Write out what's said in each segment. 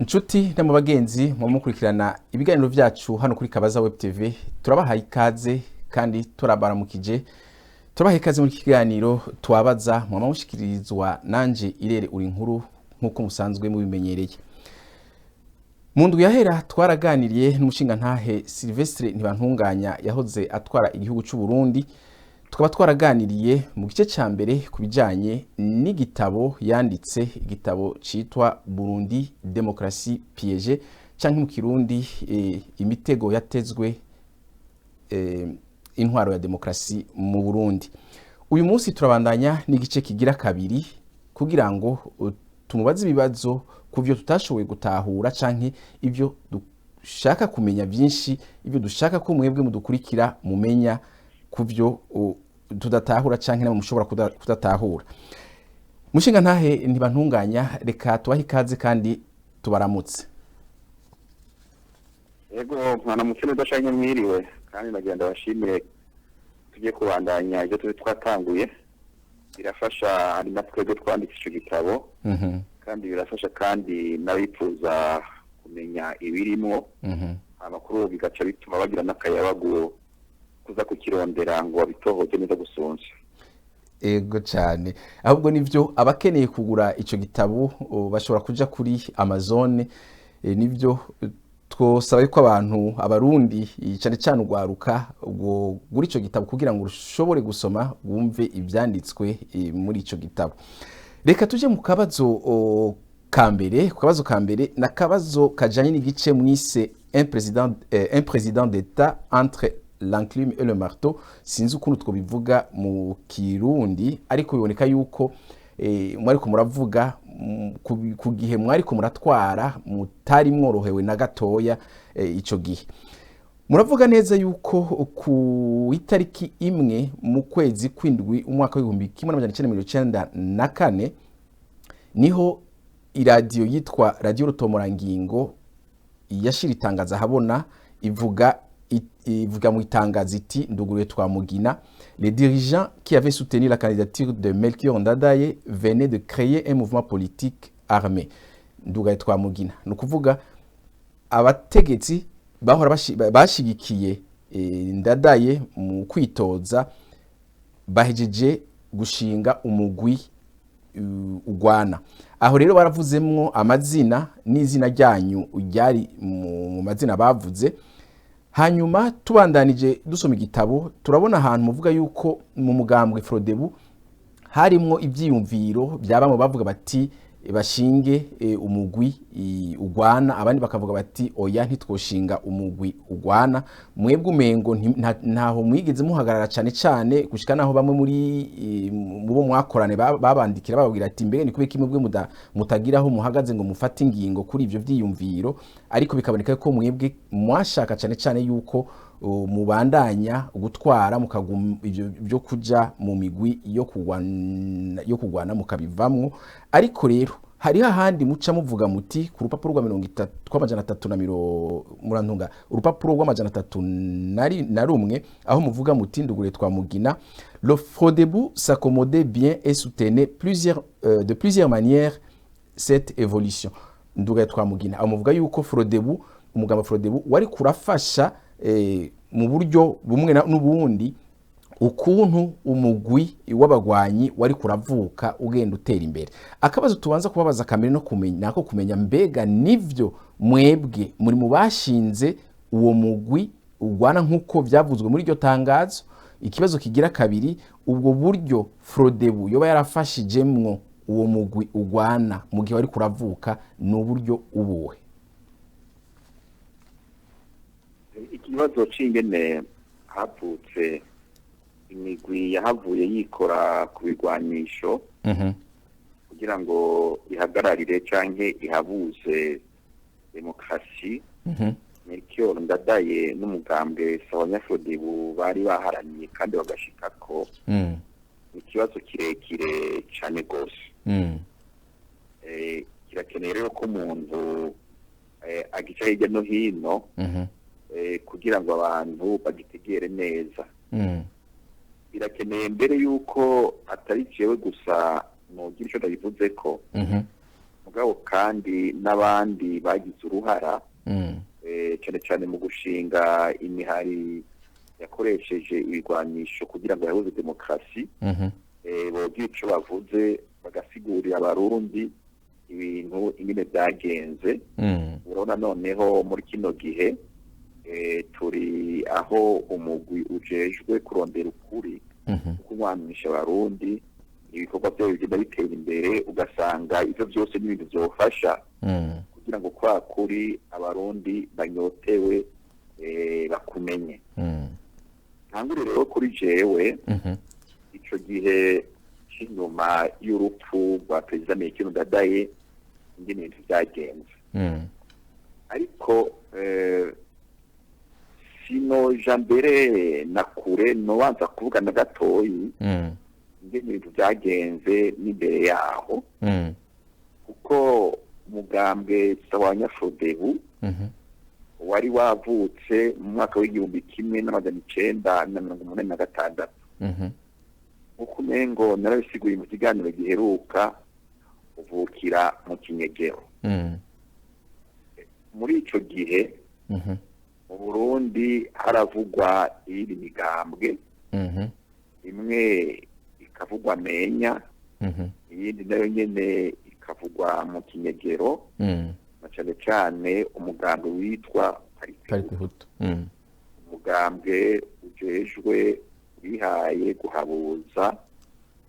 Inshuti mu bagenzi mu mukurikirana ibiganiro byacu hano kuri Kabaza Web TV turabahaye ikaze kandi turabaramukije turabahaye ikaze muri kiganiro twabaza mu mushikirizwa nanje Irere uri nkuru nkuko musanzwe mubimenyereye. Mu ndwi yahera twaraganiriye n'umushinga ntahe Sylvestre Ntibantunganya yahoze atwara igihugu cy'u Burundi, tukaba twaraganiriye mu gice ca mbere kubijanye n'igitabo yanditse, igitabo citwa Burundi Démocratie piégée canke mu Kirundi imitego yatezwe intwaro ya demokrasi mu Burundi. Uyu munsi turabandanya n'igice kigira kabiri kugira ngo tumubaze ibibazo kuvyo tutashoboye gutahura canke ivyo dushaka kumenya byinshi, ivyo dushaka ko mwebwe mudukurikira mumenya kuvyo tudatahura canke namwe mushobora kudatahura. Mushinga ntahe Ntibantunganya, reka tubahe ikaze kandi tubaramutse. Yego mwana mukino udashanye mwiriwe kandi nagenda bashimire tugiye kubandanya ibyo twatanguye, birafasha hari natwe twandika ico gitabo kandi birafasha kandi nabifuza kumenya ibirimo amakuru bigaca bituma bagira n'akayabago kuza kukirondera ngo babitohoje neza gusonza. Ego cyane, ahubwo nivyo abakeneye kugura ico gitabo bashobora kuja kuri Amazon, nivyo twosaba ko abantu abarundi cyane cyane ugwaruka ubwo guri ico gitabo kugira ngo ushobore gusoma wumve ivyanditswe muri ico gitabo. Reka tuje mu kabazo kambere, ku kabazo kambere na kabazo kajanye n'igice mwise un président d'état entre l'enclume et le marteau. Sinzi ukuntu twobivuga mu Kirundi, ariko biboneka yuko mwariko muravuga ku gihe mwariko muratwara mutari mworohewe na gatoya ico gihe. Muravuga neza yuko ku itariki imwe mu kwezi kw'indwi umwaka w'1994 niho iradiyo yitwa Radio Rutomorangingo yashira itangaza habona ivuga mu itangazo iti Nduguruye Twamugina, les dirigeants qui avaient soutenu la candidature de Melchior Ndadaye venaient de créer un mouvement politique armé. Nduguruye Twamugina no kuvuga abategetsi bahora bashigikiye Ndadaye mu kwitoza bahejeje gushinga umugwi ugwana. Aho rero baravuzemwo amazina n'izina ryanyu ryari mu mazina bavuze. Hanyuma tubandanije dusoma igitabo turabona ahantu muvuga yuko mu mugambwe Frodebu harimwo ivyiyumviro byabamo bavuga bati bashinge umugwi ugwana, abandi bakavuga bati oya ntitwoshinga umugwi ugwana. Mwebwe umengo ntaho mwigeze muhagarara cyane gushika naho bamwe muri mubo mwakorane babandikira bababwira ati mbere ni kubeka imwe mutagiraho muhagaze ngo mufate ingingo kuri ivyo vyiyumviro, ariko bikaboneka ko mwebwe mwashaka cyane yuko mubandanya gutwara mukaguma ivyo byo kuja mu migwi yo kugwana mukabivamwo. Ariko rero hari hahandi muca muvuga muti ku rupapuro rwa 300 murantunga urupapuro rwa 301 aho muvuga muti Nduguruye Twamugina, le Frodebu s'accommodait bien et soutenait de plusieurs manières cette évolution. Nduguruye Twamugina aho muvuga yuko Frodebu, umugamba Frodebu wari kurafasha mu buryo bumwe n'ubundi ukuntu umugwi w'abagwanyi wari kuravuka ugenda utera imbere. Akabazo tubanza kubabaza kamere no kumenya mbega nivyo mwebwe muri mu bashinze uwo mugwi ugwana nkuko byavuzwe muri iryo tangazo. Ikibazo kigira kabiri, ubwo buryo Frodebu yoba yarafashijemwo uwo mugwi ugwana mu gihe wari kuravuka n'uburyo ubuhe? Ikibazo c'ingene havutse imigwi yahavuye yikora ku bigwanisho kugira ngo ihagararire canke ihabuze demokrasi, Melchior Ndadaye n'umugambwe Frodebu bari baharaniye kandi bagashikako. Ikibazo kirekire cane gose. Kirakeneye rero ko umuntu agica hirya no hino kugira ngo abantu bagitegere neza. Birakeneye mbere yuko atari jewe gusa nogira ico ndabivuze ko mugabo kandi n'abandi bagize uruhara cyane cyane mu gushinga imihari yakoresheje ibigwanisho kugira ngo yahuze demokarasi bogira ico bavuze bagasigurira abarundi ibintu ingene byagenze. Urabona noneho muri kino gihe turi aho umugwi ujejwe kurondera ukuri kunywanisha abarundi, ibikorwa byayo bigenda bitera imbere, ugasanga ivyo byose n'ibintu byofasha kugira ngo kwa kuri abarundi banyotewe bakumenye. Ntangure rero kuri jewe ico gihe cy'inyuma y'urupfu rwa Perezida Melchior Ndadaye ingene ibintu byagenze, ariko sinoja mbere na kure nobanza kuvuga na gatoyi ingene ibintu byagenze n'imbere yaho, kuko umugambwe Sawanya Frodebu wari wavutse mu mwaka w'1986 uko umengo narabisiguye mu kiganiro giheruka uvukira mu Kinyegero. Muri ico gihe mu Burundi haravugwa iyindi migambwe, imwe ikavugwa Menya, iyindi nayo nyene ikavugwa mu Kinyegero, na cane cane umugambwe witwa Paripehutu, umugambwe ujejwe bihaye guhabuza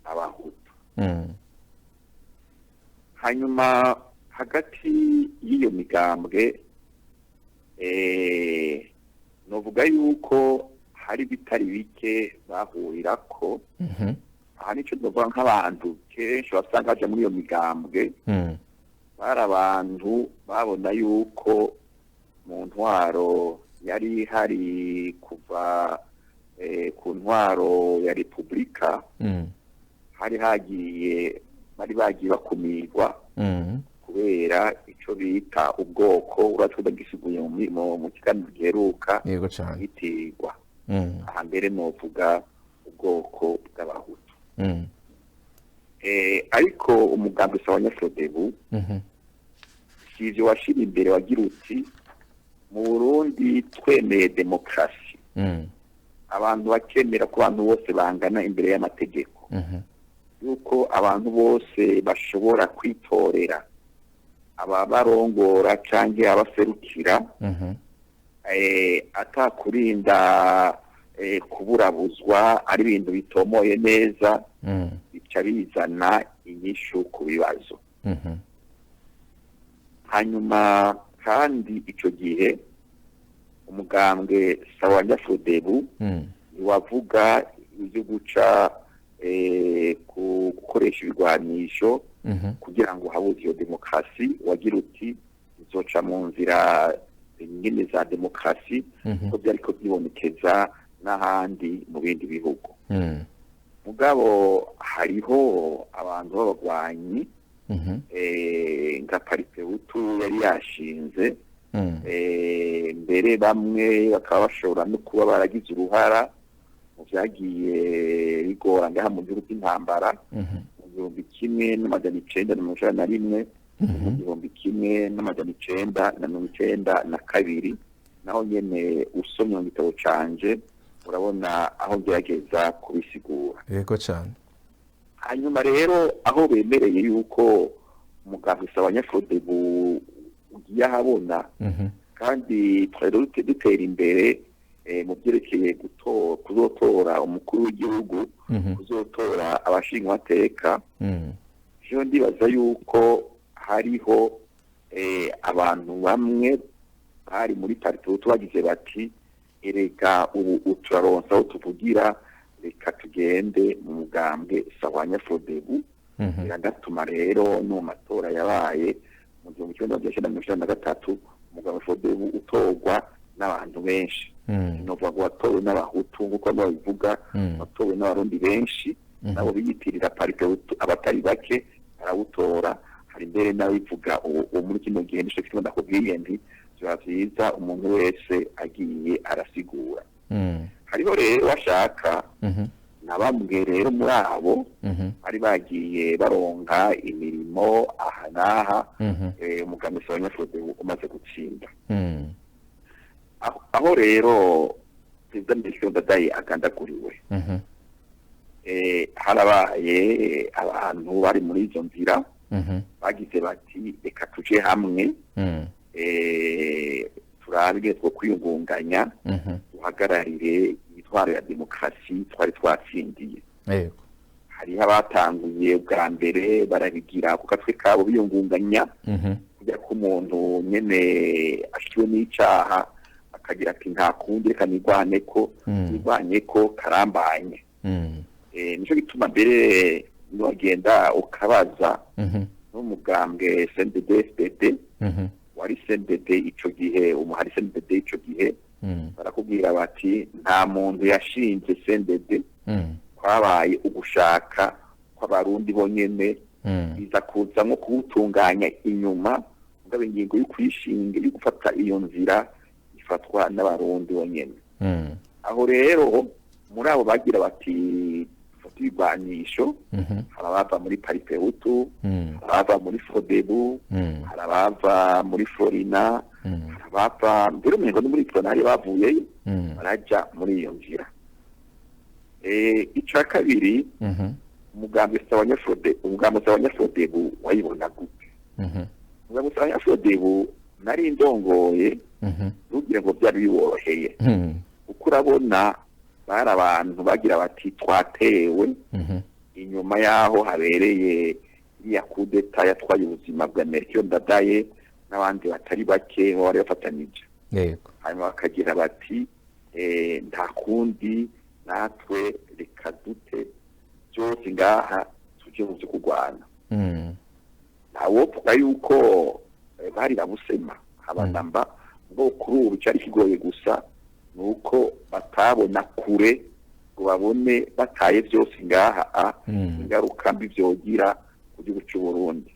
abahutu. Hanyuma hagati y'iyo migambwe novuga yuko hari bitari bike bahurirako. Aha nico novuga nk'abantu kenshi basanga baja muri iyo migambwe bari abantu babona yuko mu ntwaro yari hari kuva ku ntwaro ya Repubulika hari bari bagiye bakumirwa kubera ico bita ubwoko, uratwuda gisiguye mu kiganiro giheruka gitirwa. Aha mbere novuga ubwoko bw'abahutu. Ariko umugambi Sawanya Frodebu sivyo washira imbere, wagira uti mu Burundi twemeye demokarasi, abantu bakemera ko abantu bose bangana imbere y'amategeko, yuko abantu bose bashobora kwitorera ababarongora canke abaserukira, atakurinda kuburabuzwa, ari ibintu bitomoye neza, bica bizana inyishu ku bibazo. Hanyuma kandi ico gihe umugambwe Sawanya Frodebu wavuga ivyo guca gukoresha ibigwanisho kugira ngo habuze iyo demokarasi, wagira uti izoca mu nzira nyine za demokarasi ko byariko byibonekeza n'ahandi mu bindi bihugu. Mugabo hariho abantu b'abagwanyi nka Paripehutu yari yashinze, mbere bamwe bakaba bashobora no kuba baragize uruhara mu vyagiye bigora ngaha mu gihugu cy'intambara mu 1991, mu 1992, naho nyene usomye mu gitabo canje urabona aho gerageza kubisigura. Yego cyane. Hanyuma rero aho bemereye yuko umugambi Sawanya Frodebu ugiye ahabona, kandi twari dutera imbere mu byerekeye kuzotora umukuru w'igihugu, kuzotora abashingamateka. Jewe ndibaza yuko hariho abantu bamwe bari muri Paripehutu bagize bati erega ubu turaronsa aho tuvugira, reka tugende mu mugambwe Sawanya Frodebu. Biratuma rero no matora yabaye mu 1993 umugambwe Frodebu utorwa n'abantu benshi. Novuga ngo watowe n'abahutu nk'uko babivuga, watowe n'abarundi benshi, nabo biyitirira Paripehutu abatari bake barawutora. Hari mbere n'abivuga uwo muri kino gihe nico kituma ndakubwiye nti biba vyiza umuntu wese agiye arasigura. Hariho rero washaka nabambwe rero muri abo bari bagiye baronka imirimo aha n'aha umugambi w'abanyafurode umaze gutsinda aho rero perezida Melchior Ndadaye agandaguriwe harabaye abantu bari muri izo nzira bagize bati reka tuje hamwe turabire two kwiyungunganya duhagararire intwaro ya demokarasi twari twatsindiye hariho abatanguye bwa mbere barabigira ku gatwe kabo biyungunganya kujya ko umuntu nyene ashiwe n'icaha akagira ati nta kundi reka nirwane ko karambanye nico gituma mbere nogenda ukabaza n'umugambwe CNDD-FDD wari CNDD ico gihe umuhari CNDD ico gihe barakubwira bati nta muntu yashinze CNDD kwabaye ugushaka kw'abarundi bonyene biza kuza nko kuwutunganya inyuma ngabe ingingo y'ukwishinga yo gufata iyo nzira ifatwa n'abarundi bonyene aho rero muri abo bagira bati ibigwanisho harabava muri Paripehutu harabava muri Fodebu harabava muri Florina harabava mbere umengo no muri Tonari bavuyeyo baraja muri iyo nzira ica kabiri umugambi w'Abanyafodebu wayibona gute umugambi w'Abanyafodebu nari ndongoye ntugire ngo byari biboroheye uko urabona bari abantu bagira bati twatewe inyuma yaho habereye iya kudeta yatwaye ubuzima bwa Melchior Ndadaye n'abandi batari bake bari bafatanije hanyuma bakagira bati nta kundi natwe reka dute byose ngaha tuje mu byo kurwana ntawovuga yuko bari babusema abanamba ngo kuri ubu cyari kigoye gusa nuko batabona kure ngo babone bataye byose ngaha ingaruka mbi byogira ku gihugu cy'u Burundi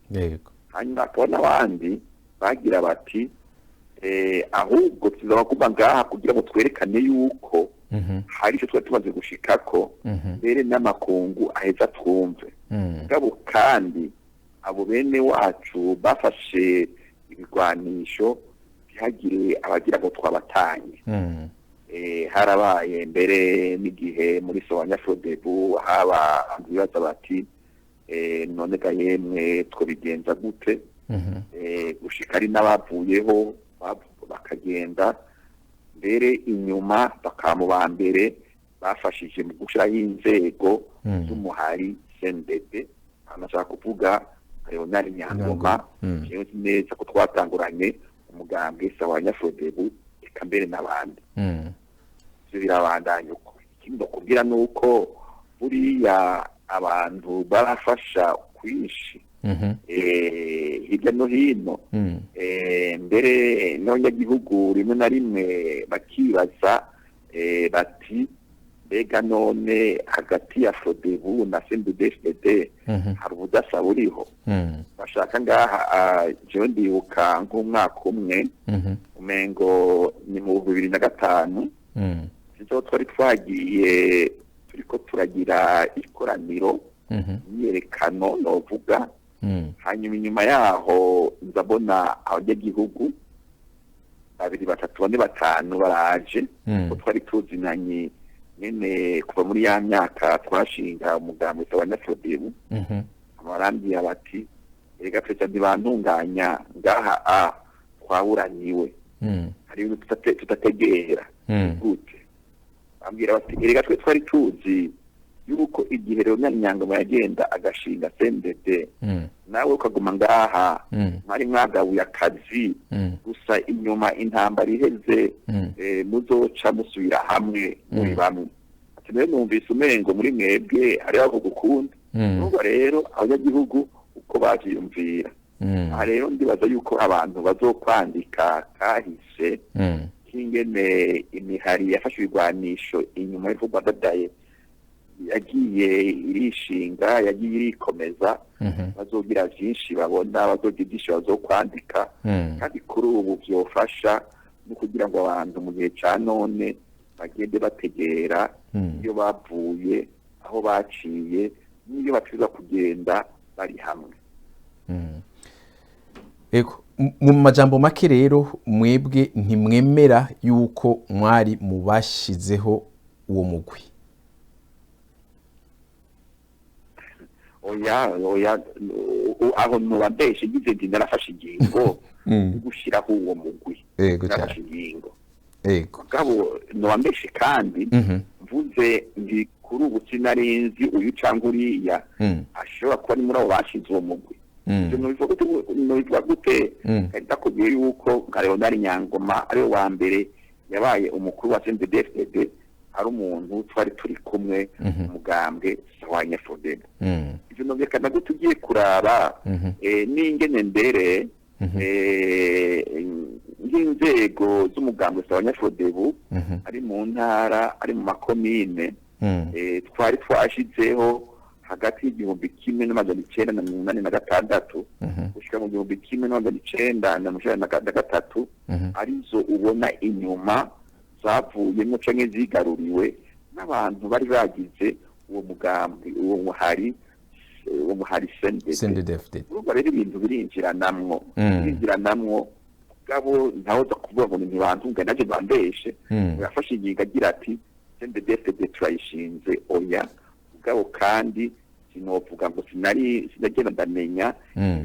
hanyuma akaba n'abandi bagira bati ahubwo tuzaba kuba ngaha kugira ngo twerekane yuko hari icyo twari tumaze gushikako mbere n'amakungu aheza twumve ngabo kandi abo bene wacu bafashe ibigwanisho ntihagire abagira ngo twabatanye harabaye mbere n'igihe muri Abanyafodebu haba bibaza bati none ga yemwe twobigenza gute gushika ari n'abavuyeho bakagenda mbere inyuma bakamuba mbere bafashije mu gushiraho inzego z'umuhari CNDD amashaka kuvuga Leonard Nyangoma neza ko twatanguranye umugambi w'Abanyafodebu eka mbere n'abandi birabandanya uko ikindi kugira nuko buriya abantu barafasha kwishi hirya no hino mbere n'abanyagihugu rimwe na rimwe bakibaza bati mbega none hagati ya Fodebu na CNDD-FDD hari ubudasa buriho bashaka ngaha jewe ndibuka nk'umwaka umwe umengo ni mu 2005 sizo twari twagiye turiko turagira ikoraniro imyerekano novuga hanyuma inyuma yaho nzabona abanyagihugu 2, 3, 4, 5 baraje ko twari tuzinanye nyene kuva muri ya myaka twashinga umugambi w'Abanyafodebu abarambiye bati erega twese ndibantunganya ngaha twaburaniwe hari ibintu tutategera gute bambwira bati erega twe twari tuzi yuko igihe rero Nyangoma yagenda agashinga CNDD nawe ukaguma ngaha mwari mwagabuye akazi gusa inyuma intambara iheze muzoca musubira hamwe muri bamwe ati rero numvise umengo muri mwebwe hari aho gukunda n'ubwo rero abanyagihugu uko bavyiyumvira aha rero ndibaza yuko abantu bazokwandika kahise kingene imihari yafashe ibigwanisho inyuma y'ivugwa Ndadaye yagiye irishinga yagiye irikomeza bazogira byinshi babona bazogira byinshi bazokwandika kandi kuri ubu byofasha no kugira ngo abantu mu gihe ca none bagende bategera iyo bavuye aho baciye n'iyo batiza kugenda bari hamwe. Ego mu majambo make rero mwebwe ntimwemera yuko mwari mubashizeho uwo mugwi? Oya aho nubambeshe ngize ndi narafashe ingingo gushiraho uwo mugwi. Ego narafashe ingingo. Ego gabo nubambeshe kandi mvuze ndi kuri ubu sinarinzi uyu cyangwa uriya ashobora kuba ari muri abo bashize uwo mugwi. Nubivuga gute ndakubwiye yuko nka Leonard Nyangoma ari wa mbere yabaye umukuru wa CNDD-FDD, ari umuntu twari turi kumwe umugambwe sawanya Frodebo. Ivyo nobekana gute ugiye kuraba n'ingene mbere n'inzego z'umugambwe sawanya Frodebo ari mu ntara ari mu makomine twari twashizeho hagati y'igihumbi kimwe n'amajana icenda na mirongo inani na gatandatu gushika mu gihumbi kimwe n'amajana icenda na mirongo icenda na gatatu, arizo ubona inyuma zavuyemwo canke zigaruriwe n'abantu bari bagize uwo mugambi, uwo muhari CNDD-FDD. urumva rero ibintu birinjiranamwo gabo ntawoza kuvuga ngo ntibantunga naje bambeshe. Yafashe ingingo agira ati CNDD-FDD turayishinze oya, gabo kandi sinovuga ngo sinagenda ndamenya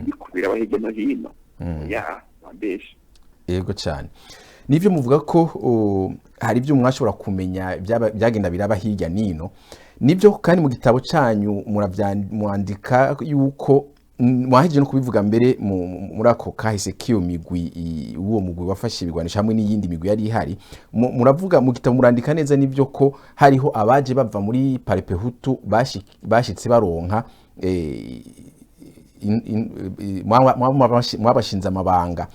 bikubira aho hirya no hino. Oya bambeshe. Yego cyane. Nivyo muvuga ko hari ibyo mwashobora kumenya byagenda biraba hirya nino. Nibyo kandi mu gitabo cyanyu mwandika yuko mwaheje no kubivuga mbere muri ako kahise kiyo migwi, uwo mugwi wafashe ibigwanisha hamwe n'iyindi migwi yari ihari. Muravuga mu gitabo murandika neza nivyo ko hariho abaje bava muri Parepe Hutu bashitse baronka mwabashinze amabanga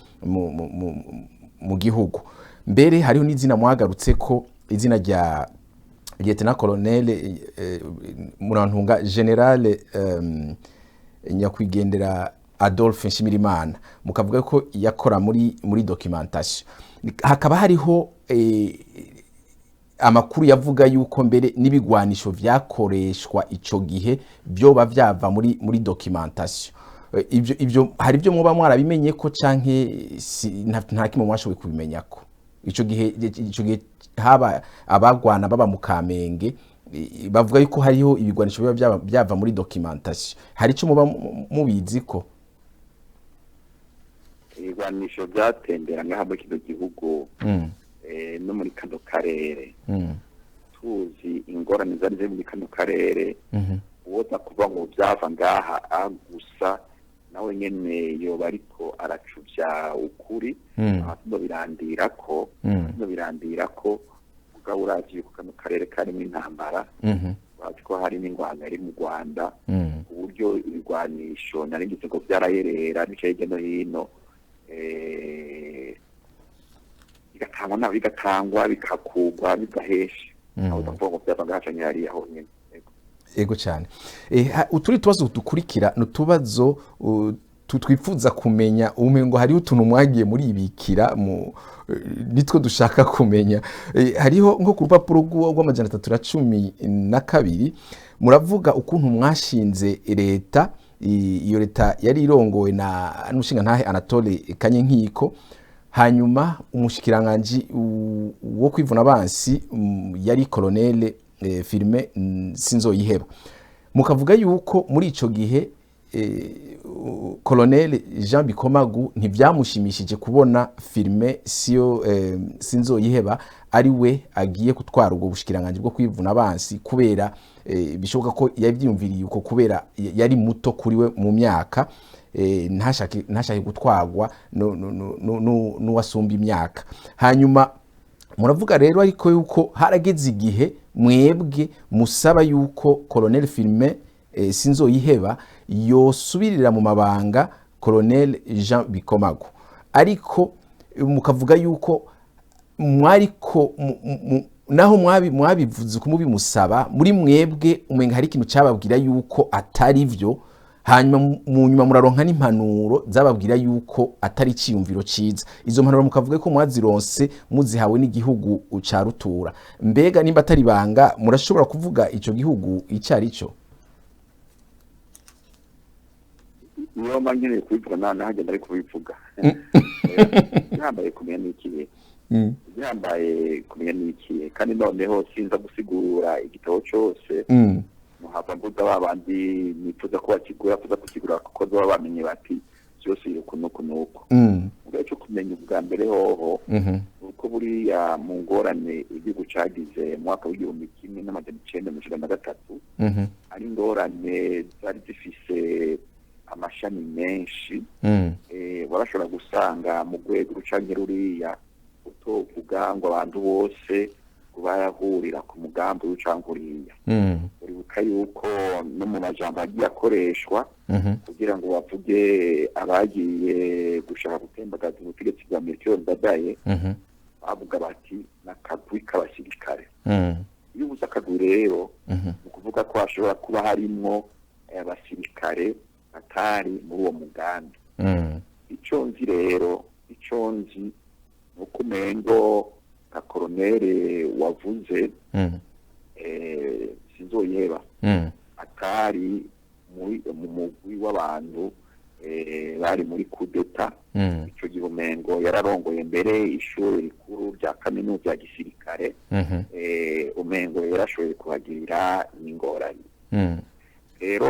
mu gihugu. Mbere hariho n'izina mwagarutse ko izina rya Lieutenant Colonel Murantunga General nyakwigendera Adolphe Nshimirimana, mukavuga ko yakora muri documentation. Hakaba hariho amakuru yavuga yuko mbere n'ibigwanisho vyakoreshwa ico gihe byoba vyava muri documentation. Ibyo hari ibyo muba mwarabimenye ko canke nta kimwe mwashoboye kubimenya ko ico gihe haba abagwana baba mu Kamenge bavuga yuko hariho ibigwanisho byava muri documentation? Hari ico muba mubizi ko ibigwanisho byatembera ngaha muri kino gihugu no muri kano karere? Tuzi ingorane zari ziri muri kano karere, uwoza kuva ngo byava ngaha gusa nawe nyene yoba ariko aracuvya ukuri. Abatuno birandira ko ugabo uravye ku kano karere karimo intambara, bazi ko hari n'ingwano iri mu Rwanda, uburyo ibigwanisho naringize ngo byarayerera bicaye hirya no hino, bigatangwa bikakugwa bigahesha. Aho ndavuga ngo byava ngaha canke hariya aho nyene. Ego cyane. Uturi tubazo dukurikira nutubazo twifuza kumenya umengo hari utuntu mwagiye muri ibikira nitwo dushaka kumenya. Hariho nko ku rupapuro rw'amajana 312 muravuga ukuntu mwashinze leta. Iyo leta yari irongowe na n'umushinga ntahe Anatole Kanyenkiko, hanyuma umushikiranganje wo kwivuna abansi yari Colonel Firme Sinzoyiheba. Mukavuga yuko muri ico gihe Colonel Jean Bikomagu ntibyamushimishije kubona Firme Sinzoyiheba ari we agiye gutwara ubwo bushikiranganje bwo kwivuna abansi, kubera bishoboka ko yavyumviriye uko kubera yari muto kuri we mu myaka, ntashake gutwagwa n'uwasumba imyaka. Hanyuma muravuga rero ariko yuko harageze igihe mwebwe musaba yuko Colonel Firme Sinzoyiheba yosubirira mu mabanga Colonel Jean Bikomagu, ariko mukavuga yuko mwariko naho mwabivuze ko mubimusaba muri mwebwe umenga hari ikintu cyababwira yuko atari byo, hanyuma mu nyuma muraronka n'impanuro zababwira yuko atari ciyumviro ciza. Izo mpanuro mukavuga ko mwazironse muzihawe n'igihugu ca rutura. Mbega nimba atari banga murashobora kuvuga ico gihugu icari cyo? niyo mangene kubivuga nahagenda ari kubivuga yambaye kumenya n'ikihe yambaye kumenya n'ikihe kandi noneho sinza gusigura igitabo cyose muhava mvuga babandi nifuza ko bakigura kuza kukigura kuko baba bamenye bati cyose iri kunuko ubwo cyo kumenya ubwa mbere hoho uko buriya mu ngorane igihugu cagize mu mwaka w'igihumbi kimwe n'amajana 1993 ari ingorane zari zifise amashami menshi barashobora gusanga mu rwego rucange ruriya utovuga ngo abantu bose bayahurira ku mugambi w'ucanguriya uribuka yuko no mu majambo agiye akoreshwa kugira ngo bavuge abagiye gushaka gutembagaza ubutegetsi bwa Melchior Ndadaye bavuga bati n'akagwi k'abasirikare iyo ubuze akagwi rero ni ukuvuga ko hashobora kuba harimwo abasirikare atari muri uwo mugambi icyo nzi rero ni uko umengo nka koronere wavuze sinzoyeba atari mu mugwi w'abantu bari muri kudeta icyo gihe umengo yararongoye mbere ishuri rikuru rya kaminuza ya gisirikare umengo yarashoboye kuhagirira n'ingorane rero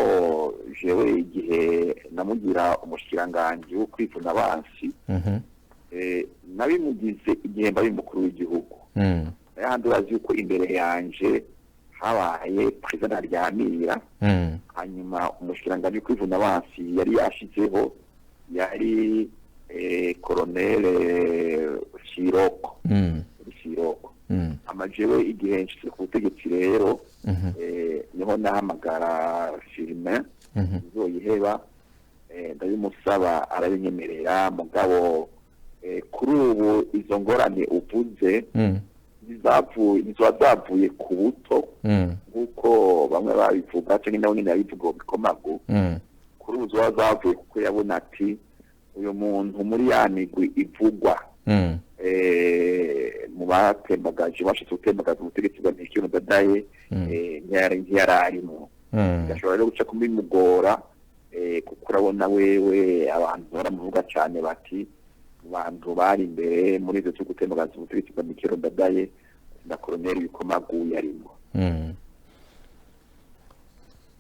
jewe igihe namugira umushikiranganji wo kwivuna abansi nabimugize igihe mbaye umukuru w'igihugu ayandi urazi yuko imbere yanje habaye perezida Ryamira hanyuma umushikiranganji wo kwivuna abansi yari yashizeho yari koronere Shiroko amajewe igihe nshyize ku butegetsi rero niho nahamagara Firmin nzoyiheba ndabimusaba arabinyemerera mugabo kuri ubu izo ngorane uvuze zavuye ku buto nk'uko bamwe babivuga cyangwa nawe nyine yabivuga bikomagu kuri ubu zavuye kuko yabona ati uyu muntu muri ya migwi ivugwa mu batembagaje bashitse gutembagaza ubutegetsi bwa Melchior Ndadaye ntiyararimo gashobora rero guca kumimugora kuko urabona wewe abantu baramuvuga cyane bati abantu bari imbere muri izo cyo gutembagaza ubutegetsi bwa Melchior Ndadaye na koroneri bikomagu yarimo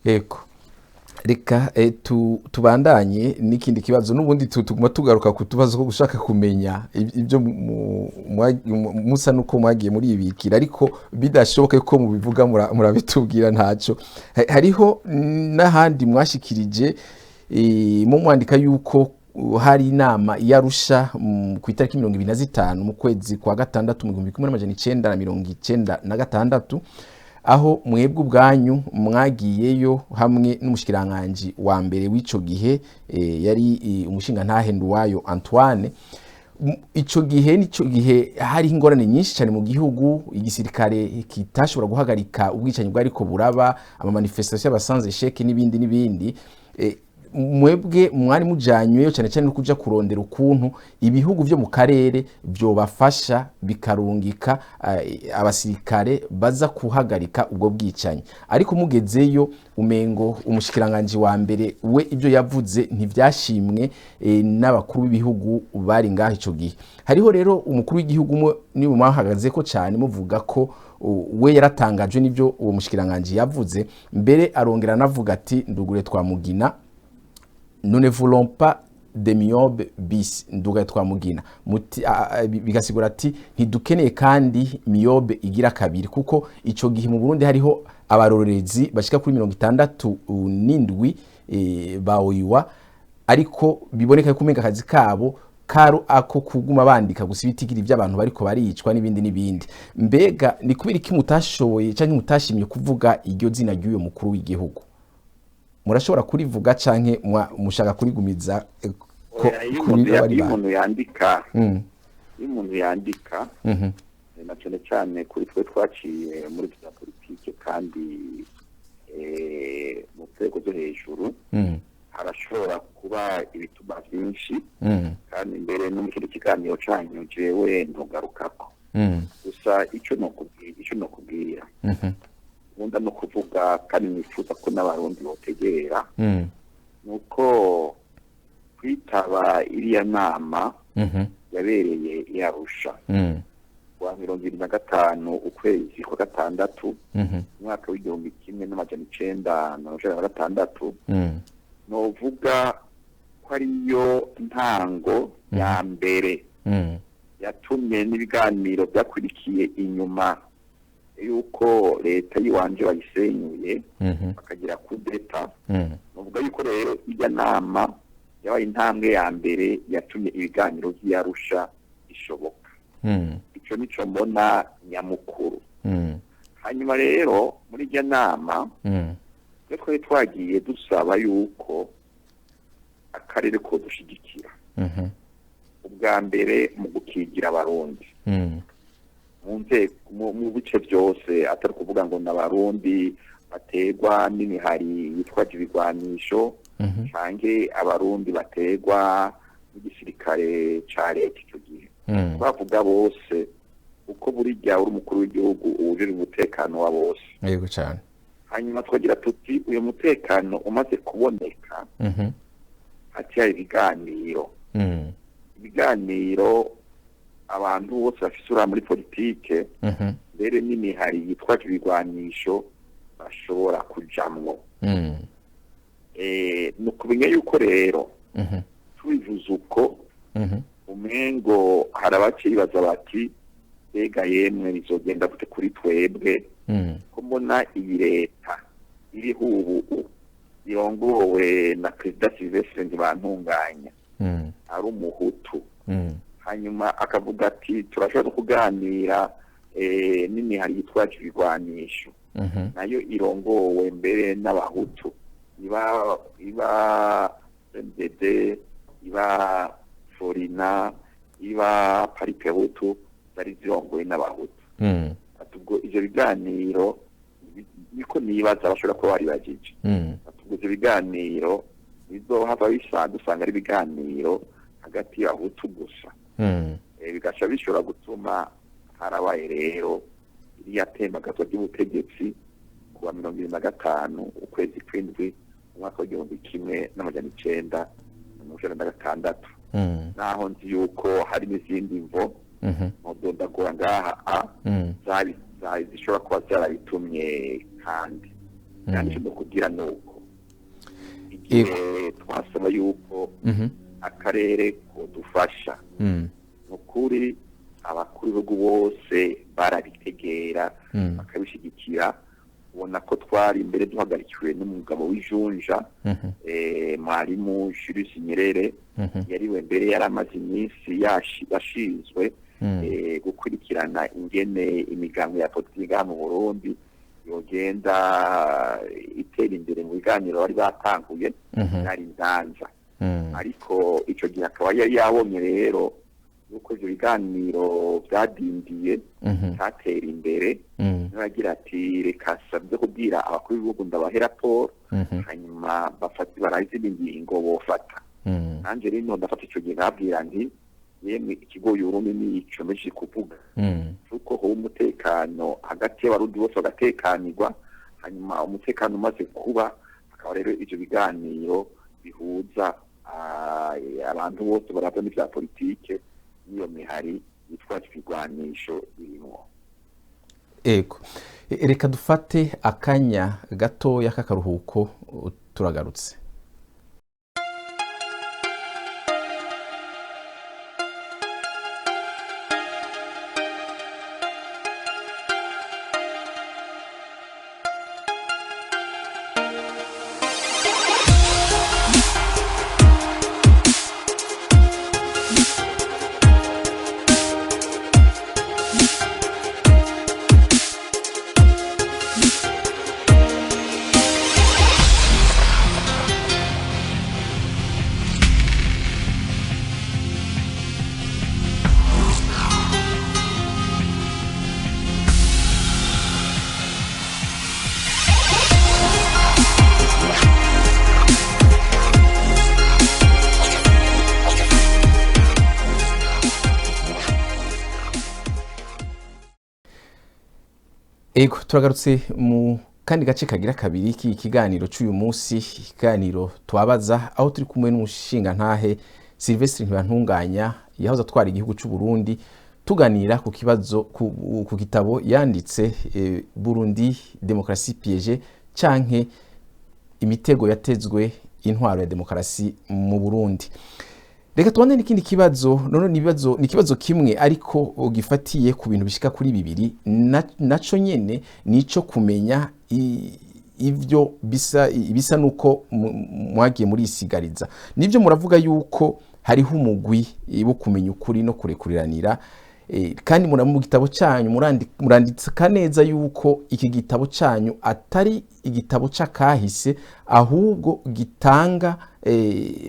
yego reka tubandanye n'ikindi kibazo n'ubundi tuguma tugaruka ku tubazo ko gushaka kumenya ibyo musa nuko mwagiye muri ibikira ariko bidashoboke ko mubivuga murabitubwira ntacyo hariho n'ahandi mwashikirije mu mwandika yuko hari inama yarusha ku itariki 25 mu kwezi kwa gatandatu mu 1996 aho mwebwe ubwanyu mwagiyeyo hamwe n'umushikiranganje wa mbere w'ico gihe yari umushinga ntahenduwayo Antoine. Ico gihe hari ingorane nyinshi cyane mu gihugu, igisirikare kitashobora guhagarika ubwicanyi bwari ko buraba, ama manifestation y'abasanze sheke n'ibindi mwebwe mwari mujanyweyo cyane cyane no kuja kurondera ukuntu ibihugu byo mu karere byo bafasha bikarungika abasirikare baza kuhagarika ubwo bwicanyi, ariko mugezeyo umengo umushikiranganje wa mbere we ibyo yavuze ntivyashimwe n'abakuru b'ibihugu bari ngaho ico gihe. Hariho rero umukuru w'igihugu ni mwahagaze ko cyane muvuga ko we yaratangajwe n'ibyo uwo mushikiranganje yavuze, mbere arongera navuga ati ndugure twamugina nous ne voulons pas de myobe bis nduga twamugina bigasigura ati ntidukeneye kandi myobe igira kabiri, kuko ico gihe mu Burundi hariho abarorerezi bashika kuri 67 baoyiwa, ariko biboneka ko umenga akazi kabo karo ako kuguma bandika gusa ibitigiri by'abantu bariko baricwa n'ibindi. Mbega ni kubira iki mutashoboye canke mutashimye kuvuga iryo zina ry'uyo mukuru w'igihugu? Murashobora kurivuga canke mushaka kurigumiza ko umuntu yandika umuntu yandika na cyane kuri twe twaciye muri bya politike kandi mu rwego rwo hejuru harashobora kuba ibituma byinshi kandi mbere no mu kindi kiganiro canyu jewe ntugarukako gusa icyo nokubwira nkunda no kuvuga kandi nifuza ko n'abarundi botegera nuko kwitaba iriya nama yabereye i Arusha wa 2025 ukwezi kwa gatandatu umwaka w'igihumbi kimwe n'amajana 1996 novuga ko ariyo ntango ya mbere yatumye n'ibiganiro byakurikiye inyuma yuko leta yiwanje bayisenyuye bakagira kudeta novuga yuko rero ijya nama yabaye intambwe ya mbere yatumye ibiganiro by'Arusha bishoboka icyo nico mbona nyamukuru hanyuma rero muri ijya nama twari twagiye dusaba yuko akarere ko dushigikira ubwa mbere mu gukigira abarundi mu bice byose atari kuvuga ngo n'abarundi bategwa n'imihari yitwaje ibigwanisho canke abarundi bategwa n'igisirikare ca leta icyo gihe twavuga bose uko buri gihe uri umukuru w'igihugu ujejwe umutekano wa bose yego cyane hanyuma twagira tuti uyu mutekano umaze kuboneka hati hari ibiganiro abantu bose bafise ura muri politike mbere n'imihari yitwaje ibigwanisho bashobora kujamwo ni ukumenya yuko rero tubivuze uko umengo hari abacibaza bati mbega yemwe bizogenda gute kuri twebwe ko mbona iyi leta iriho ubu irongowe na perezida Sylvestre Ntibantunganya ari umuhutu hanyuma akavuga ati turashobora kuganira n'imihari yitwaje ibigwanisho nayo irongowe mbere n'abahutu iba MDD iba Forina iba Paripehutu zari zirongowe n'abahutu atubwo ivyo biganiro niko nibaza bashobora kuba bari bajije atubwo ivyo biganiro bizohava dusanga ari ibiganiro hagati y'abahutu gusa bigaca bishobora gutuma harabaye rero iriya tembagazwa ry'ubutegetsi kuwa 2025 ukwezi kw'indwi umwaka w'igihumbi kimwe n'amajana 1996 naho nzi yuko hari n'izindi mvo mudondagura ngaha zari zishobora kuba zarabitumye kandi cyo kugira nuko igihe twasaba yuko akarere kodufasha nukuri abakuru b'ibihugu bose barabitegera bakabishigikira ubona ko twari imbere duhagarikiwe n'umugabo w'ijunja mwarimu Julius Nyerere yariwe mbere yaramaze iminsi yashinzwe gukurikirana ingene imigambi ya politiki mu Burundi yogenda itera imbere mu biganiro bari batanguye nari ndanza ariko icyo gihe akaba yari yabonye rero yuko ibyo biganiro byadindiye cyatera imbere n'abagira ati reka sabye kubwira abakuru b'ibihugu ndabahe raporo hanyuma barahize ingingo bofata nanjye rero ndafata icyo gihe nabwira nti yemwe ikigo y'Uburundi nicomeje kuvuga uko ho umutekano hagati y'abarundi bose bagatekanirwa hanyuma umutekano umaze kuba akaba rero ivyo biganiro bihuza abantu bose barava n'ivya politike niyo mihari yitwa twigwanisho irimo ego reka dufate akanya gatoya k'akaruhuko turagarutse. Ego turagarutse mu kandi gace kagira kabiri ki kiganiro cy'uyu munsi, ikiganiro twabaza aho turi kumwe n'umushinga ntahe Sylvestre Ntibantunganya yahoze atwara igihugu cy'u Burundi, tuganira ku kibazo ku gitabo yanditse Burundi Démocratie piégée canke imitego yatezwe intwaro ya demokarasi mu Burundi. Reka tubane n'ikindi kibazo, none ni kibazo kimwe ariko gifatiye ku bintu bishika kuri bibiri, naco nyene nico kumenya ivyo bisa nuko mwagiye muri isigariza. Nivyo muravuga yuko hariho umugwi wo kumenya ukuri no kurekuriranira, kandi mu gitabo cyanyu muranditse neza yuko iki gitabo cyanyu atari igitabo c'akahise, ahubwo gitanga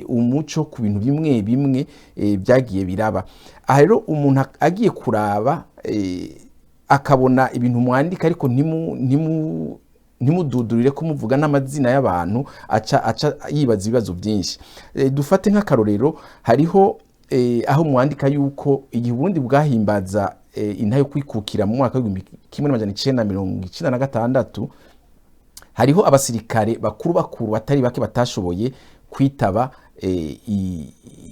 umuco ku bintu bimwe bimwe byagiye biraba. Aha rero umuntu agiye kuraba akabona ibintu mwandika ariko ntimududurire ko muvuga n'amazina y'abantu, aca yibaza ibibazo byinshi. Dufate nk'akarorero, hariho aho mwandika yuko igihe Burundi bwahimbaza intahe yo kwikukira mu mwaka wa 1996, hariho abasirikare bakuru batari bake batashoboye kwitaba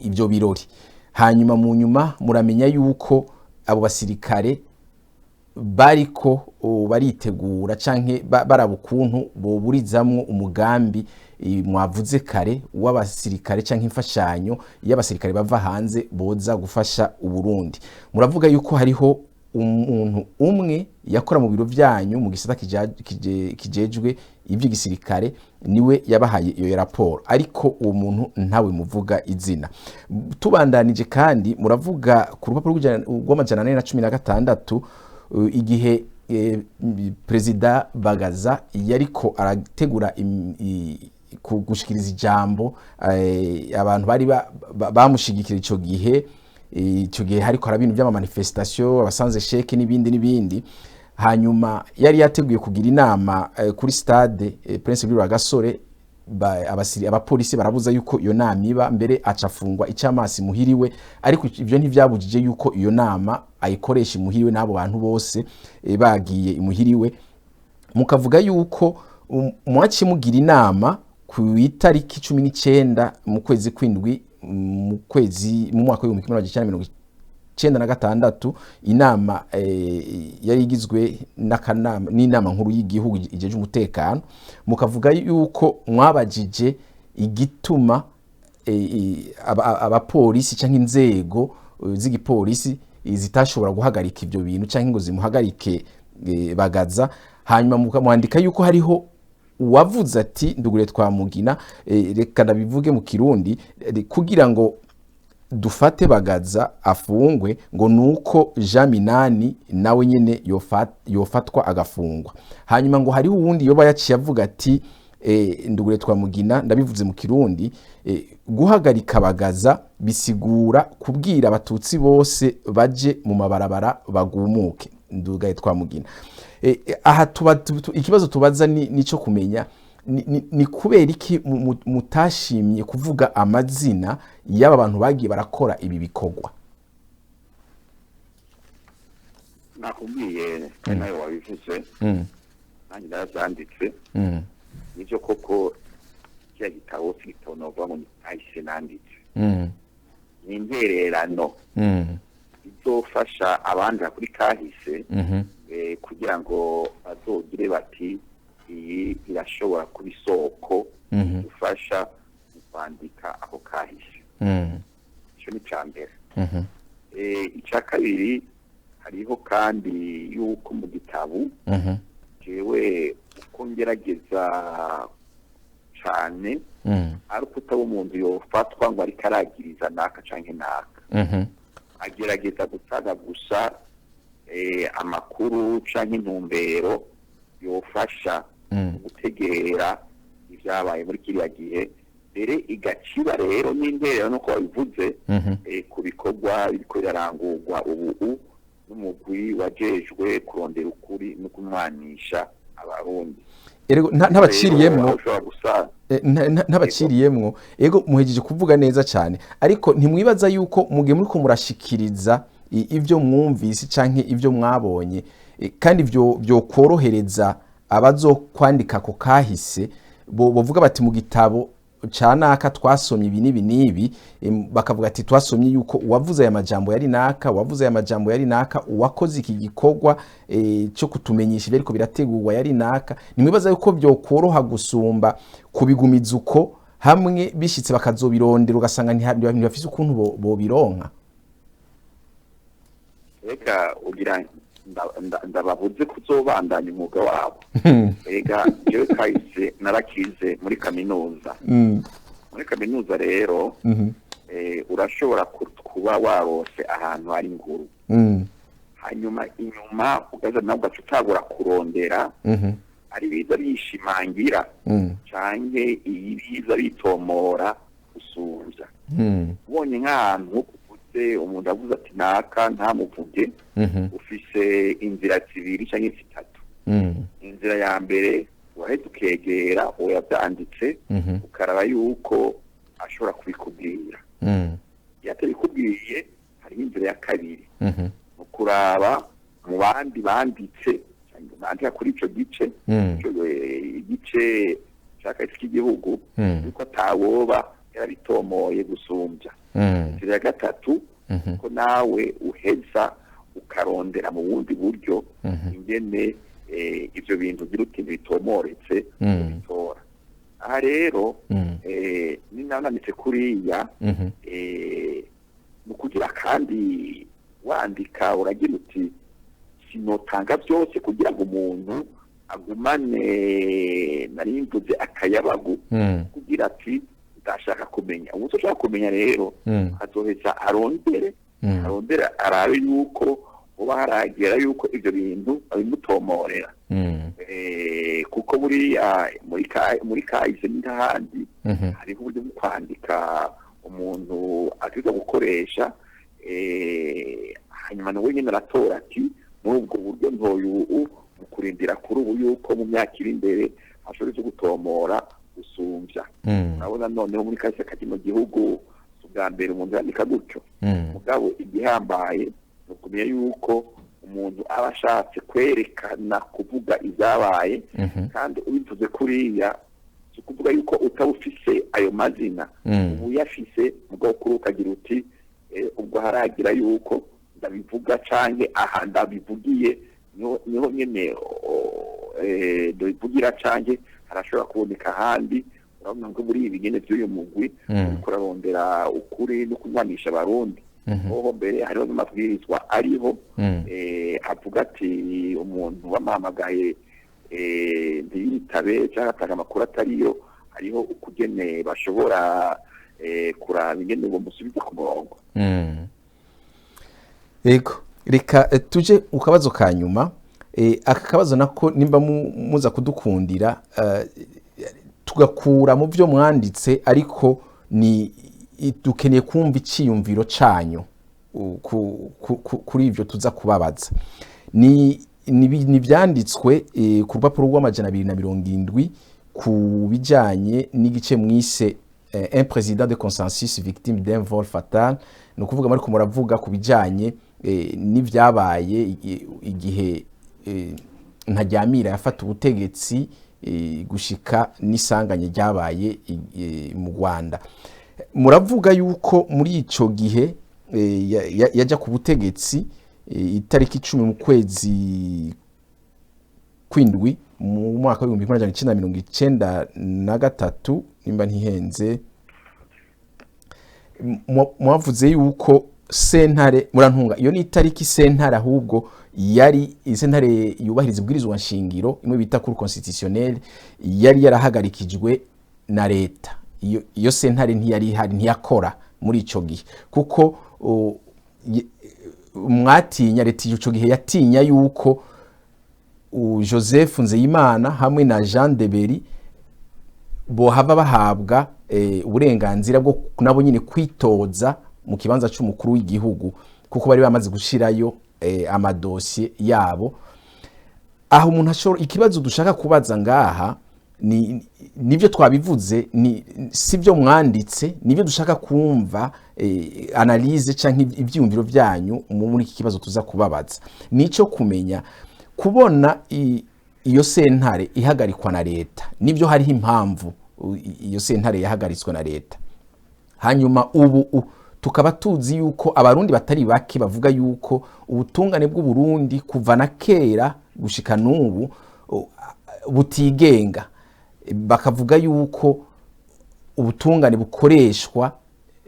ibyo birori. Hanyuma mu nyuma muramenya yuko abo basirikare bariko baritegura canke baraba ukuntu boburizamwo umugambi mwavuze kare w'abasirikare canke imfashanyo y'abasirikare bava hanze boza gufasha Uburundi. Muravuga yuko hariho umuntu umwe yakora mu biro byanyu mu gisata kijejwe ivy'igisirikare, niwe yabahaye iyo raporo, ariko uwo muntu ntawe muvuga izina. Tubandanije kandi muravuga ku rupapuro rw'416 igihe Perezida Bagaza yariko arategura gushikiriza ijambo abantu bari bamushigikira ico gihe hariko harabintu by'amamanifestation, abasanze sheke n'ibindi. Hanyuma yari yateguye kugira inama kuri stade Prince Louis Gasore, abapolisi barabuza yuko iyo nama iba, mbere acafungwa icamasi muhiriwe, ariko ivyo ntivyabujije yuko iyo nama ayikoresha imuhiriwe n'abo bantu bose bagiye imuhiriwe. Mukavuga yuko mwacimugira inama ku itariki 19 mu kwezi kw'indwi mu mwaka wa 1996, inama yari igizwe n'inama nkuru y'igihugu ijeje umutekano. Mukavuga yuko mwabajije igituma abapolisi canke inzego z'igipolisi zitashobora guhagarika ibyo bintu canke ngo zimuhagarike Bagaza. Hanyuma mwandika yuko hariho uwavuze ati ndugure twamugina, reka ndabivuge mu Kirundi, kugira ngo dufate Bagaza afungwe, ngo nuko Jean Minani nawe nyene yofatwa agafungwa. Hanyuma ngo hariho uwundi yoba yaciye avuga ati ndugure twamugina, ndabivuze mu Kirundi, guhagarika Bagaza bisigura kubwira abatutsi bose baje mu mabarabara bagumuke. Ndugaye twamugina. Aha ikibazo tubaza nico kumenya ni kubera iki mutashimye kuvuga amazina y'aba bantu bagiye barakora ibi bikorwa? Nakubwiye nayo wabivuze, nanjye narazanditse. Nivyo koko cya gitabo kitonova ngo ahise nanditse. Ni intererano izofasha abandi kuri kahise, kugira ngo bazogire bati iyi irashobora kuba isoko gufasha kwandika ako kahise. Ico ni cambere. Ica kabiri, hariho kandi yuko mu gitabo jewe uko ngerageza cane ariko utaba umuntu yofatwa ngo ariko aragiriza naka canke naka, agerageza gutanga gusa amakuru canke intumbero yofasha gutegera ivyabaye muri kiriya gihe, mbere igaciba rero n'interero nuko babivuze ku bikorwa biriko birarangurwa ubu n'umugwi wajejwe kurondera ukuri no kumwanisha abarundi. Erego ntabaciriyemwo, ego muhejeje kuvuga neza cyane, ariko ntimwibaza yuko mugiye muri ko murashikiriza ivyo mwumvise canke ivyo mwabonye, kandi byo korohereza abazokwandika ko kahise bovuga bati mu gitabo canaka twasomye ibi nibi nibi, bakavuga ati twasomye yuko uwavuze aya majambo yari naka, uwavuze aya majambo yari naka, uwakoze iki gikorwa cyo kutumenyesha ibyo ariko birategurwa yari naka. Nimwibaza yuko byo koroha gusumba kubigumiza uko hamwe bishitse bakazobirondera ugasanga ntibafise ukuntu bobironka. Reka ugira ndabavuze kuzobandanya umwuga wabo. Ega jewe kahise narakize muri kaminuza. Muri kaminuza rero urashobora kuba warose ahantu hari inguru, hanyuma inyuma ugaza nabwo utagura kurondera ari biza bishimangira canke ibiza bitomora usumvya. Ubonye nk'ahantu umuntu avuze ati naka ntamuvuge, ufise inzira zibiri canke zitatu. Inzira ya mbere urahita ukegera uwo yavyanditse ukaraba yuko ashobora kubikubwira. Iyo atabikubwiye hariho inzira ya kabiri, ukuraba mu bandi banditse bandika kuri ico gice, igice cakahise k'igihugu, yuko atawoba yarabitomoye gusumbya. Inzira ya gatatu ko nawe uheza ukarondera mu bundi buryo ingene ivyo bintu ugira uti bitomoretse ubitora. Aha rero ninananitse kuriya nukugira kandi wandika uragira uti sinotanga byose kugira ngo umuntu agumane narimvuze akayabagu, kugira ati ndashaka kumenya. Umuntu ushaka kumenya rero azoheza arondere arabe yuko uba haragera yuko ivyo bintu abimutomorera. Kuko buriya muri kahise n'ahandi hariho uburyo bwo kwandika umuntu atiza gukoresha, hanyuma nawe nyine aratora ati muri ubwo buryo ntoyu mu kurindira kuri ubu yuko mu myaka iri imbere ashobora gutomora gusumbya. Urabona noneho muri kahise kino gihugu ubwa mbere umuntu yandika gutyo, mugabo igihambaye ni ukumenya yuko umuntu aba ashatse kwerekana kuvuga ibyabaye, kandi ubivuze kuriya si ukuvuga yuko utaba ufise ayo mazina, ubu uyafise mugabo kuri ukagira uti ubwo haragira yuko ndabivuga canke aha ndabivugiye niho nyene ndabivugira canke harashobora kuboneka ahandi. Urabona ngo muri ibi nyene by'uyu mugwi uriko urarondera ukuri no kunywanisha abarundi. Hoho mbere hariho n'amabwirizwa ariho avuga ati umuntu bamuhamagaye ntiyitabe cyangwa atanga amakuru atariyo, hariho ukugene bashobora kuraba ingene bamusubiza ku murongo. Ego reka tuje ku kabazo ka nyuma. Aka kabazo nako nimba muza kudukundira tugakura mu byo mwanditse, ariko ni dukeneye kumva iciyumviro canyu kuri ivyo tuza kubabaza. Ni byanditswe ku rupapuro rw'amajana 270 ku bijanye n'igice mwise un président de consensus victime d'un vol fatal. No kuvuga mariko muravuga ku bijanye n'ivyabaye igihe Ntaryamira yafata ubutegetsi gushika n'isanganye ryabaye mu Rwanda. Muravuga yuko muri ico gihe yaja ku butegetsi itariki 10 mu kwezi kwindwi mu mwaka wa 1993 nimba ntihenze, mwavuze yuko sentare murantunga iyo ni itariki sentare ahubwo yari sentare yubahiriza ibwirizwa nshingiro imwe bita cour constitutionnelle yari yarahagarikijwe na leta. Iyo sentare ntiyari hari ntiyakora muri ico gihe, kuko mwatinya leta ico gihe yatinya yuko Joseph Nzeyimana hamwe na Jean Deberi bohava bahabwa uburenganzira bwo nabo nyine kwitoza mu kibanza cy'umukuru w'igihugu, kuko bari bamaze gushirayo amadosiye yabo. Aho umuntu ashobora ikibazo dushaka kubaza ngaha nivyo twabivuze, sivyo mwanditse, nivyo dushaka kumva analyse canke ivyumviro byanyu muri iki kibazo tuza kubabaza. Nico kumenya kubona iyo sentare ihagarikwa na leta nivyo hariho impamvu iyo sentare yahagaritswe na leta. Hanyuma ubu tukaba tuzi yuko abarundi batari bake bavuga yuko ubutungane bw'u Burundi kuva na kera gushika n'ubu butigenga, bakavuga yuko ubutungane bukoreshwa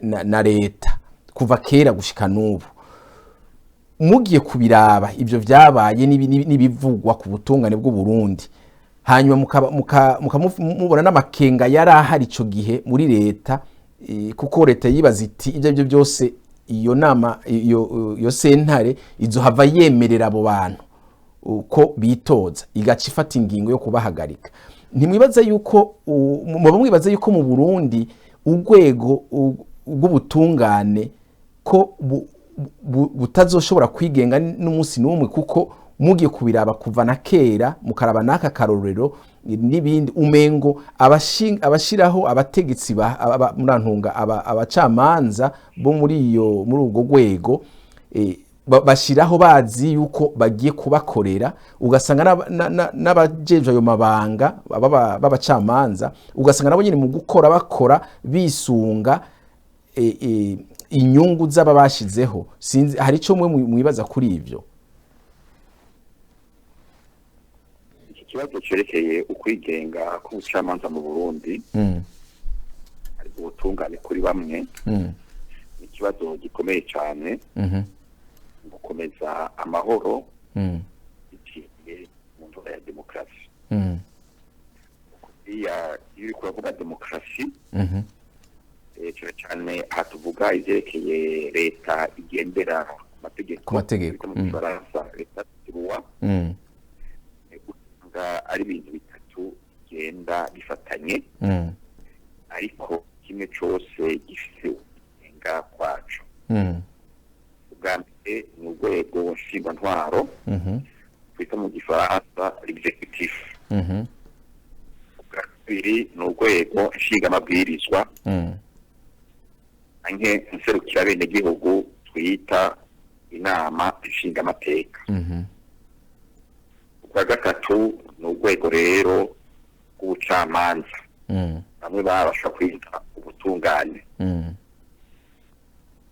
na leta kuva kera gushika n'ubu. Mugiye kubiraba ivyo vyabaye n'ibivugwa ku butungane bw'u Burundi, hanyuma mubona n'amakenga yari ahari ico gihe muri leta, kuko leta yibaza iti ibyo byose iyo nama iyo sentare izohava yemerera abo bantu uko bitoza igaca ifata ingingo yo kubahagarika. Ntimwibaza yuko mwibaza yuko mu Burundi urwego rw'ubutungane ko butazoshobora kwigenga n'umunsi n'umwe, kuko mugiye kubiraba kuva na kera mukaraba naka karorero n'ibindi umengo abashiraho abategetsi murantunga abacamanza bo muri ubwo rwego bashiraho bazi yuko bagiye kubakorera, ugasanga n'abajeje ayo mabanga b'abacamanza ugasanga nabo nyine mu gukora bakora bisunga inyungu z'aba bashizeho. Sinzi hari ico mwe mwibaza kuri ivyo? Ikibazo cerekeye ukwigenga k'ubucamanza mu Burundi ari ubutungane kuri bamwe, ni ikibazo gikomeye cyane gukomeza amahoro biciye mu nzira ya demokarasi. Iyo uri kuvuga demokarasi cyane aha tuvuga ivyerekeye leta igendera ku mategeko mu Faransa, leta y'uruwa, ari ibintu bitatu bigenda bifatanye, ariko kimwe cyose gifite uburenga kwacu. Ubwa mbere ni urwego nshingwantwaro twita mu gifaransa l'executif. Ubwa kabiri ni urwego nshingamabwirizwa anke nserukira bene gihugu twita inama nshingamateka. Ubwa gatatu ni urwego rero rw'ubucamanza bamwe babasha kwita ubutungane.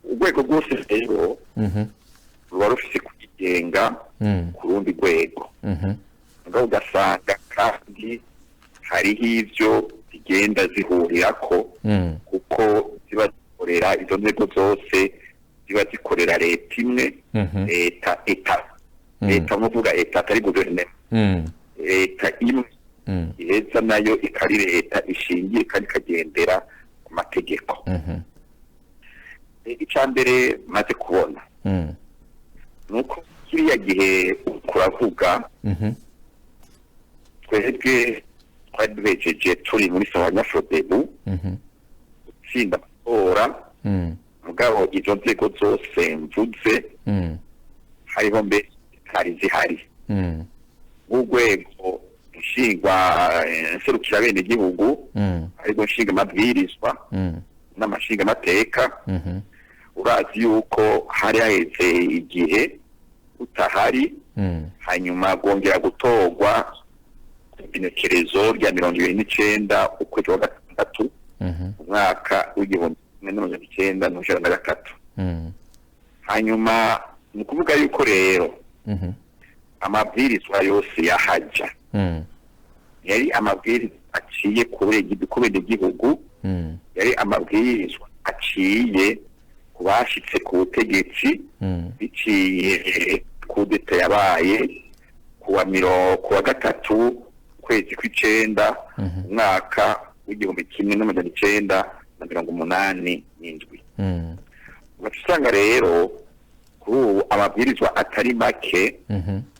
Urwego rwose rero ruba rufise kugigenga ku rundi rwego, ngo ugasanga kandi hariho ivyo zigenda zihurirako, kuko ziba zikorera izo nzego zose ziba zikorera leta imwe, leta muvuga leta atari guverinoma, leta imwe iheza nayo ikari leta ishingiye kandi ikagendera ku mategeko. Icya mbere maze kubona nuko kiriya gihe kuravuga twebwe twari duhejeje turi muri Sawanyafrodebu gutsinda amatora, mugabo izo nzego zose mvuze hariho mbere zitari zihari. Urwego nserukira bene gihugu ariko nshinga amabwirizwa n'amashinga amateka, urazi yuko hari haheze igihe utahari, hanyuma bwongera gutorwa igenekerezo rya 29 ukwezi kwa gatandatu umwaka w'igihumbi 1993. Hanyuma ni kuvuga yuko rero amabwirizwa yose yahaja yari amabwirizwa aciye ku bene gihugu, yari amabwirizwa aciye ku bashitse ku butegetsi biciye kudeta yabaye kuwa 3 kwezi kw'icenda umwaka w'igihumbi 1987. Ugasanga rero kuri ubu amabwirizwa atari make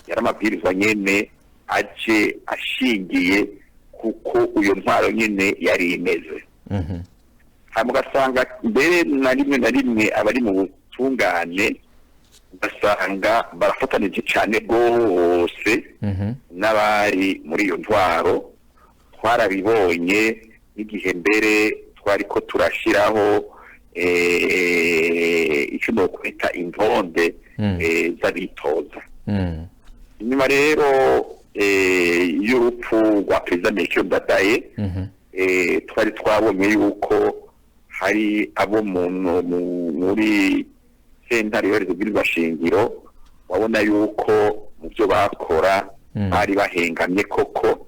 yari amabwirizwa nyene aje ashingiye kuko uyo ntwaro nyene yari imeze. Hanyuma ugasanga mbere na rimwe abari mu butungane ugasanga barafatanije cyane rwose n'abari muri iyo ntwaro. Twarabibonye n'igihe mbere twari ko turashiraho icyo no kwita intonde z'abitoza. inyuma rero y'urupfu rwa perezida Melchior Ndadaye twari twabonye yuko hari abo muri sentare y'ubwirizwa shingiro wabona yuko mu byo bakora bari bahengamye koko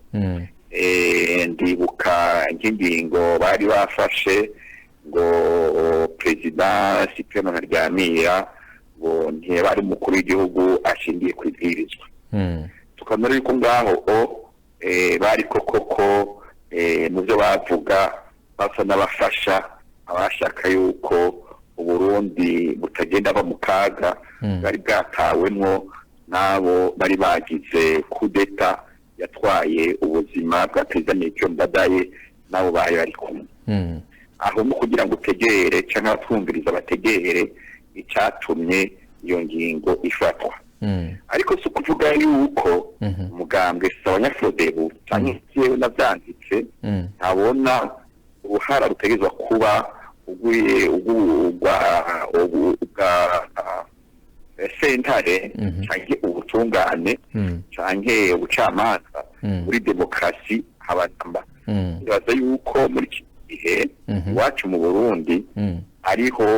ndibuka nk'ingingo bari bafashe ngo perezida Cyprien Ntaryamira ngo ntiyabari umukuru w'igihugu ashingiye ku ibwirizwa tukamera yuko ngaho bari koko mu byo bavuga basa n'abafasha abashaka yuko Uburundi butagenda ba mu kaga bari bwatawemwo nabo bari bagize kudeta yatwaye ubuzima bwa perezida Melchior Ndadaye nabo bari kumwe aho mu kugira ngo utegere cyangwa twumviriza bategere icyatumye iyo ngingo ifatwa ariko si ukuvuga yuko umugambwe Sawanyafrodebu cyangwa se nabyanditse ntabona uruhara rutegezwa kuba sentare cyangwa ubutungane cyangwa ubucamanza muri demokarasi habamba bibaza yuko muri iki gihe iwacu mu Burundi ariho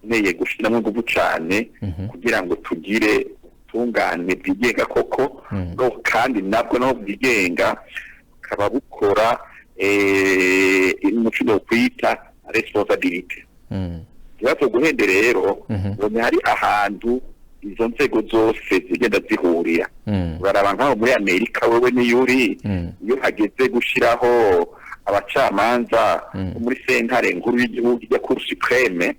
neye gushiramo ingufu cyane kugira ngo tugire ubutungane bwigenga koko kandi nabwo naho bwigenga kaba bukora umuco kwita responsibility yato guhende rero ngo hari ahantu izo nzego zose zigenda zihurira baraba nkaho muri Amerika wewe ni yuri iyo hageze gushiraho abacamanza muri sentare nkuru y'igihugu ya Cour supreme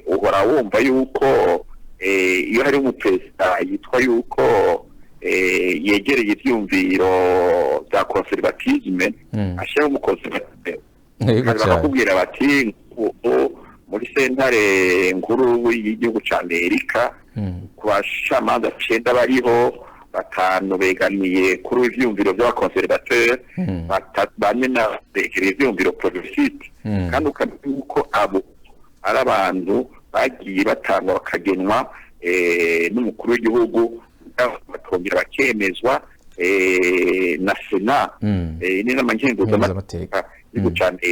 uhora wumva yuko iyo hari umuperezida yitwa yuko yegereye ivyumviro bya conservatisme ashaka mu conservatisme bakakubwira bati muri sentare nkuru y'igihugu ca Amerika ku bashamanza 9 bariho 5 begamiye kuri ivyumviro by'abakonservateur bane na begere ivyumviro progressiste kandi uko abo ari abantu bagiye batangwa bakagenwa n'umukuru w'igihugu bakongera bakemezwa na Sena n'inama nkenguzamateka y'ubucamanza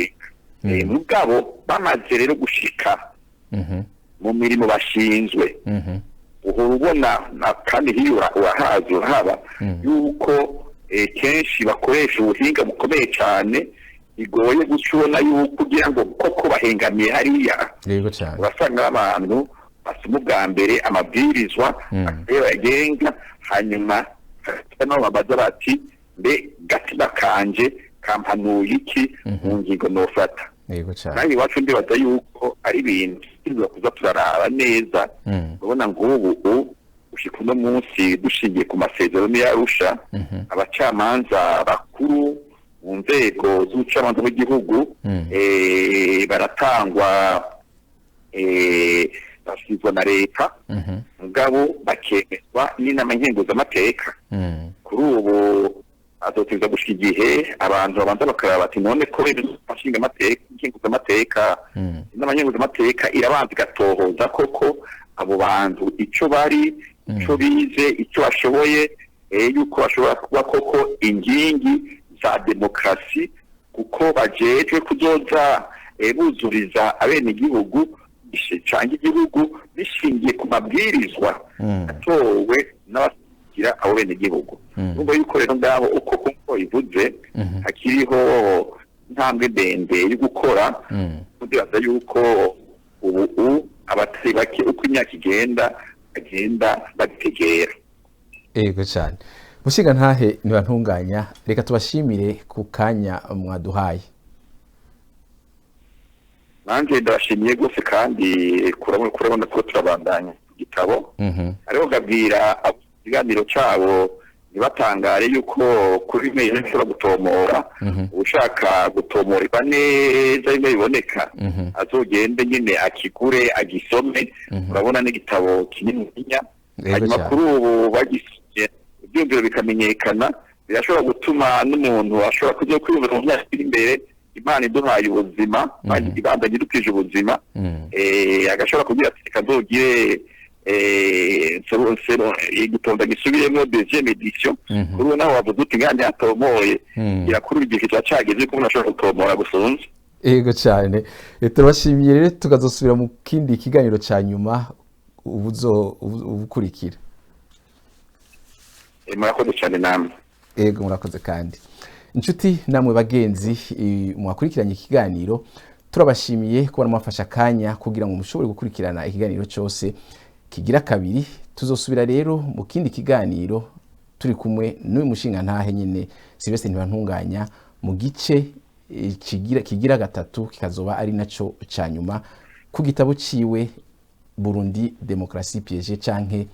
mugabo bamaze rero gushika mu mirimo bashinzwe ubona kandi hiyo urahazi urahaba yuko kenshi bakoresha ubuhinga bukomeye cyane bigoye gucubona yuko kugira ngo koko bahengamiye hariya urasanga abantu basoma ubwa mbere amabwirizwa yagenga hanyuma nabo babaza bati mbe gatima kanje kampanuye iki mu ngingo nofata kandi iwacu ndibaza yuko ari ibintu tuza kuza turaraba neza urabona ngo ubu ushika uno munsi dushingiye ku masezerano y'Arusha abacamanza bakuru mu nzego z'ubucamanza bw'igihugu baratangwa basizwa na leta mugabo bakemezwa n'inama nkenguzamateka kuri ubu azoteza gushika igihe abantu babanza bakaraba bati none ko bashinga amateka nkenguzamateka inama nkenguzamateka irabanza igatohoza koko abo bantu ico bari ico bize ico bashoboye yuko bashobora kuba koko ingingi za demokarasi kuko bajejwe kuzoza buzuriza abenegihugu canke igihugu bishingiye ku mabwirizwa atowe n'abagira abo benegihugu nubwo yuko rero ngabo uko kuko ivuze hakiriho intambwe ndende yo gukora kugira yuko ubu abatari bake uko imyaka agenda bategera ego cyane mushiga ntahe ntibantunganya reka tubashimire ku kanya mwaduhaye nanjye ndashimiye gose kandi kurabona ko turabandanya igitabo ariho gabwira ikiganiro cabo nibatangare yuko kuri mail nshobora gutomora ushaka gutomorwa neza ime biboneka azogende nyine akigure agisome urabona n'igitabo kinini nya hanyuma kuri ubu bagisije ibyumviro bikamenyekana birashobora gutuma n'umuntu ashobora kujya kwiyumvira mu myaka iri imbere Imana iduhaye ubuzima ibandanye dukije ubuzima agashobora kugira ati kazogire igitonda gisubiremo deuxième édition kuri ubu naho wavuze uti ngandi atomoye irakuru igihe cyageze ko unashobora gutomora gusonza. Ego cyane turabashimiye rero tukazosubira mu kindi kiganiro cya nyuma ubukurikira. Murakoze cyane namwe. Ego murakoze kandi inshuti namwe bagenzi mwakurikiranye ikiganiro turabashimiye kubona mwafasha akanya kugira ngo mushobore gukurikirana ikiganiro cyose kigira kabiri. Tuzosubira rero mu kindi kiganiro turi kumwe n'uyu mushinga ntahe nyine Sylvestre Ntibantunganya mu gice kigira gatatu kikazoba ari naco ca nyuma ku gitabo ciwe Burundi Demokrasi Piège canke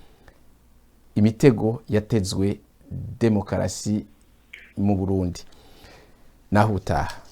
imitego yatezwe demokarasi mu Burundi. Naho utaha.